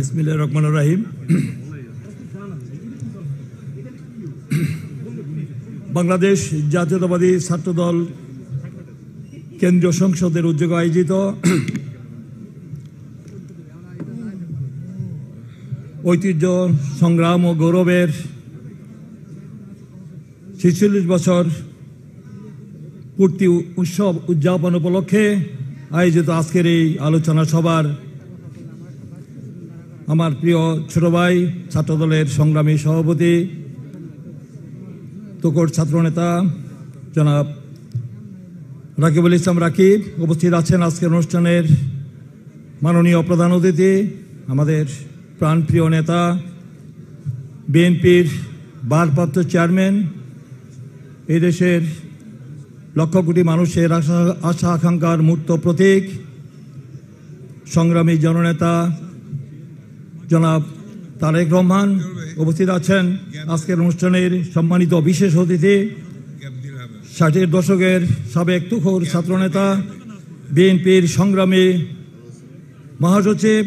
বিসমিল্লাহির রহমানির রহিম। বাংলাদেশ জাতীয়তাবাদী ছাত্রদল কেন্দ্রীয় সংসদের উদ্যোগে আয়োজিত ঐতিহ্য সংগ্রাম ও গৌরবের ৪৬ বছর পূর্তি উৎসব উদযাপন উপলক্ষে আয়োজিত আজকের এই আলোচনা সভার আমার প্রিয় ছোট ভাই ছাত্রদলের সংগ্রামী সভাপতি তোকর ছাত্রনেতা জনাব রাকিবুল ইসলাম রাকিব, উপস্থিত আছেন আজকের অনুষ্ঠানের মাননীয় প্রধান অতিথি আমাদের প্রাণপ্রিয় নেতা বিএনপির ভারপ্রাপ্ত চেয়ারম্যান, এই দেশের লক্ষ কোটি মানুষের আশা আকাঙ্ক্ষার মূর্ত প্রতীক সংগ্রামী জননেতা জনাব তারেক রহমান, উপস্থিত আছেন আজকের অনুষ্ঠানের সম্মানিত বিশেষ অতিথি ৬০-এর দশকের সাবেক তুখোর ছাত্রনেতা বিএনপির সংগ্রামী মহাসচিব,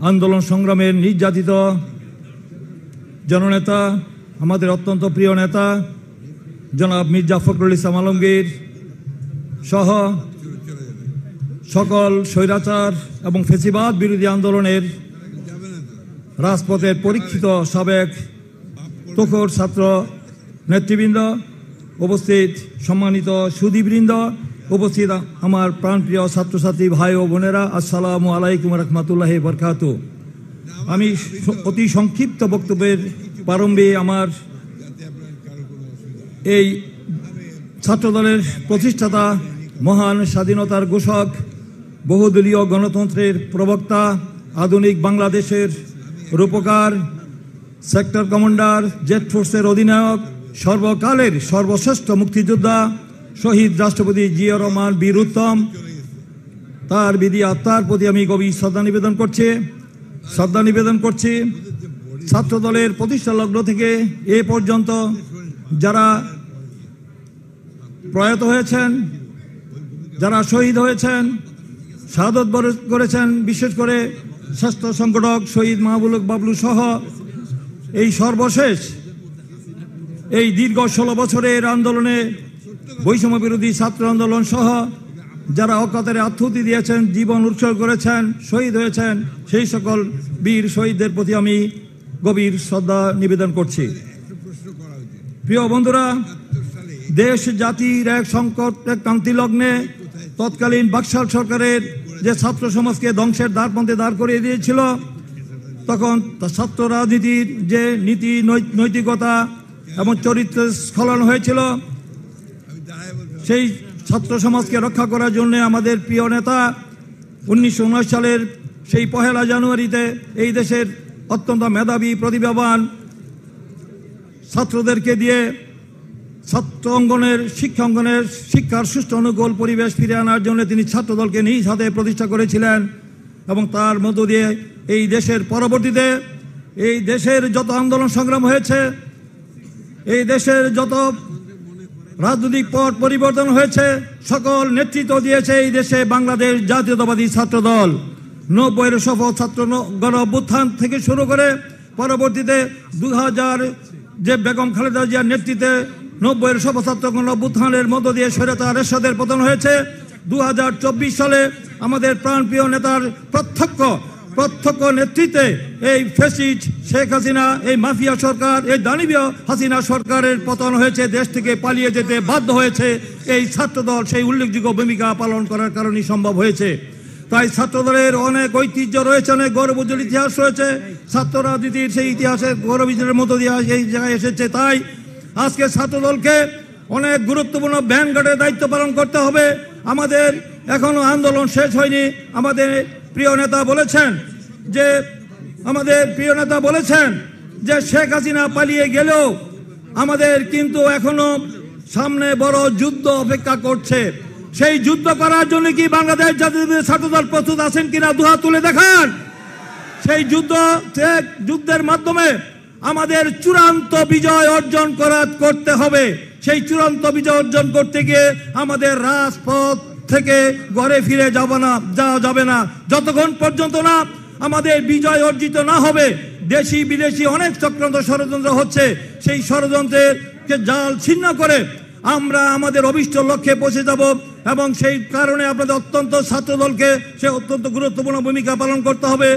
আন্দোলন সংগ্রামের নির্যাতিত জননেতা আমাদের অত্যন্ত প্রিয় নেতা জনাব মির্জা ফখরুল ইসলাম আলমগীর সহ সকল স্বৈরাচার এবং ফ্যাসিবাদ বিরোধী আন্দোলনের রাজপথের পরীক্ষিত সাবেক তুখোর ছাত্র নেতৃবৃন্দ, উপস্থিত সম্মানিত সুধীবৃন্দ, উপস্থিত আমার প্রাণপ্রিয় ছাত্রছাত্রী ভাই ও বোনেরা, আসসালামু আলাইকুম রহমতুল্লাহি বরকাতু। আমি অতি সংক্ষিপ্ত বক্তব্যের প্রারম্ভে আমার এই ছাত্রদলের প্রতিষ্ঠাতা, মহান স্বাধীনতার ঘোষক, বহুদলীয় গণতন্ত্রের প্রবক্তা, আধুনিক বাংলাদেশের রূপকার, সেক্টর কমান্ডার, জেট ফোর্সের অধিনায়ক, সর্বকালের সর্বশ্রেষ্ঠ মুক্তিযোদ্ধা শহীদ রাষ্ট্রপতি জিয়া রহমান বীর উত্তম, তার বিধি আত্মার প্রতি আমি গভীর শ্রদ্ধা নিবেদন করছি। ছাত্রদলের প্রতিষ্ঠা লগ্ন থেকে এ পর্যন্ত যারা প্রয়াত হয়েছেন, যারা শহীদ হয়েছেন, শাহাদত বরণ করেছেন, বিশেষ করে শ্রেষ্ঠ সংগঠক শহীদ মাহবুব বাবলু সহ এই সর্বশেষ এই দীর্ঘ ১৬ বছরের আন্দোলনে বৈষম্য বিরোধী ছাত্র আন্দোলন সহ যারা অকাতরে আত্মহতি দিয়েছেন, জীবন উৎসর্গ করেছেন, শহীদ হয়েছেন, সেই সকল বীর শহীদদের প্রতি আমি গভীর শ্রদ্ধা নিবেদন করছি। প্রিয় বন্ধুরা, দেশ জাতির এক সংকট ক্রান্তি লগ্নে তৎকালীন বাকশাল সরকারের যে ছাত্র সমাজকে ধ্বংসের দ্বারপ্রান্তে দাঁড় করিয়ে দিয়েছিল, তখন ছাত্র রাজনীতির যে নীতি নৈতিকতা এবং চরিত্র স্খলন হয়েছিল, সেই ছাত্র সমাজকে রক্ষা করার জন্য আমাদের প্রিয় নেতা ১৯৭৯ সালের সেই ১ জানুয়ারিতে এই দেশের অত্যন্ত মেধাবী প্রতিভাবান ছাত্রদেরকে দিয়ে ছাত্র অঙ্গনের শিক্ষার সুষ্ঠু অনুকূল পরিবেশ ফিরে আনার জন্য তিনি ছাত্রদলকে নিজ হাতে প্রতিষ্ঠা করেছিলেন। এবং তার মধ্য দিয়ে এই দেশের পরবর্তীতে এই দেশের যত আন্দোলন সংগ্রাম হয়েছে, এই দেশের যত রাজনৈতিক পট পরিবর্তন হয়েছে, সকল নেতৃত্ব দিয়েছে এই দেশে বাংলাদেশ জাতীয়তাবাদী ছাত্রদল। ৯০-এর সফল ছাত্র গণ অভ্যুত্থান থেকে শুরু করে পরবর্তীতে ২০০০ যে বেগম খালেদা জিয়ার নেতৃত্বে ৯০-এর সফল ছাত্র গণ অভ্যুত্থানের মধ্য দিয়ে স্বৈরাচার এরশাদের পতন হয়েছে। ২০২৪ সালে আমাদের প্রাণপ্রিয় নেতার প্রত্যক্ষ নেতৃত্বে এই ফ্যাসিস্ট শেখ হাসিনা, এই মাফিয়া সরকার, এই দানবীয় হাসিনা সরকারের পতন হয়েছে, দেশ থেকে পালিয়ে যেতে বাধ্য হয়েছে এই ছাত্রদল। সেই উল্লেখযোগ্য ভূমিকা পালন করার কারণেই সম্ভব হয়েছে। তাই ছাত্রদলের অনেক ঐতিহ্য রয়েছে, অনেক গৌরবোজ্জ্বল ইতিহাস রয়েছে। ছাত্র রাজনীতির সেই ইতিহাসের গৌরবের মতো দিয়ে এই জায়গায় এসেছে। তাই আজকে ছাত্রদলকে অনেক গুরুত্বপূর্ণ ভ্যানগার্ডের দায়িত্ব পালন করতে হবে। আমাদের এখনো আন্দোলন শেষ হয়নি। আমাদের প্রিয় নেতা বলেছেন যে শেখ হাসিনা পালিয়ে গেলেও আমাদের কিন্তু এখনো সামনে বড় যুদ্ধ অপেক্ষা করছে। সেই যুদ্ধ করার জন্য কি বাংলাদেশ জাতীয়তাবাদী ছাত্রদল প্রস্তুত আছেন কিনা দুহাত তুলে দেখান। সেই যুদ্ধের মাধ্যমে আমাদের চূড়ান্ত বিজয় অর্জন করতে হবে। সেই চূড়ান্ত বিজয় অর্জন করতে গিয়ে আমাদের রাজপথ থেকে ঘরে ফিরে যাওয়া যাবে না, যতক্ষণ পর্যন্ত না আমাদের বিজয় অর্জিত না হবে, দেশি বিদেশি অনেক চক্রান্ত ষড়যন্ত্র হচ্ছে, সেই ষড়যন্ত্রকে জাল ছিন্ন করে আমরা আমাদের অভিষ্ট লক্ষ্যে পৌঁছে যাব। এবং সেই কারণে আপনাদের ছাত্রদলকে সে অত্যন্ত গুরুত্বপূর্ণ ভূমিকা পালন করতে হবে।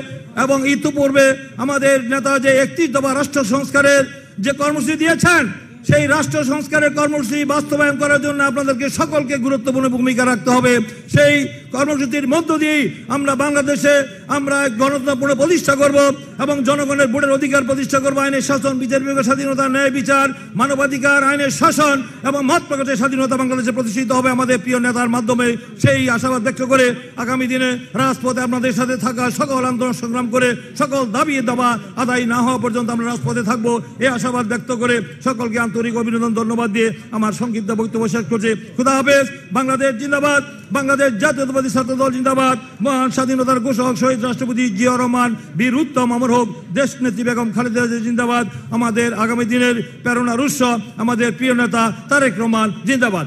এবং ইতিপূর্বে আমাদের নেতা যে 31 দফা রাষ্ট্র সংস্কারের যে কর্মসূচি দিয়েছেন, সেই রাষ্ট্র সংস্কারের কর্মসূচি বাস্তবায়ন করার জন্য আপনাদেরকে সকলকে গুরুত্বপূর্ণ ভূমিকা রাখতে হবে। সেই কর্মসূচির মধ্য দিয়ে আমরা বাংলাদেশে আমরা গণতন্ত্র প্রতিষ্ঠা করব এবং জনগণের ভোটের অধিকার প্রতিষ্ঠা করব, আইনের শাসন, বিচার বিভাগের স্বাধীনতা, ন্যায় বিচার, মানবাধিকার, আইনের শাসন এবং মত প্রকাশের স্বাধীনতা বাংলাদেশে প্রতিষ্ঠিত হবে আমাদের প্রিয় নেতার মাধ্যমে। সেই আশাবাদ ব্যক্ত করে আগামী দিনে রাজপথে আপনাদের সাথে থাকা, সকল আন্দোলন সংগ্রাম করে সকল দাবি দাবা আদায় না হওয়া পর্যন্ত আমরা রাজপথে থাকবো, এই আশাবাদ ব্যক্ত করে সকলকে আন্তরিক অভিনন্দন, ধন্যবাদ দিয়ে আমার সংক্ষিপ্ত বক্তব্য শেষ করছি। খুদা হাফেজ। বাংলাদেশ জিন্দাবাদ। বাংলাদেশ জাতীয়তাবাদী ছাত্রদল জিন্দাবাদ। মহান স্বাধীনতার ঘোষক শহীদ রাষ্ট্রপতি জিয়াউর রহমান, বীর উত্তম অমর হোক। দেশ নেত্রী বেগম খালেদা জিন্দাবাদ। আমাদের আগামী দিনের প্রেরণার উৎস আমাদের প্রিয় নেতা তারেক রহমান জিন্দাবাদ।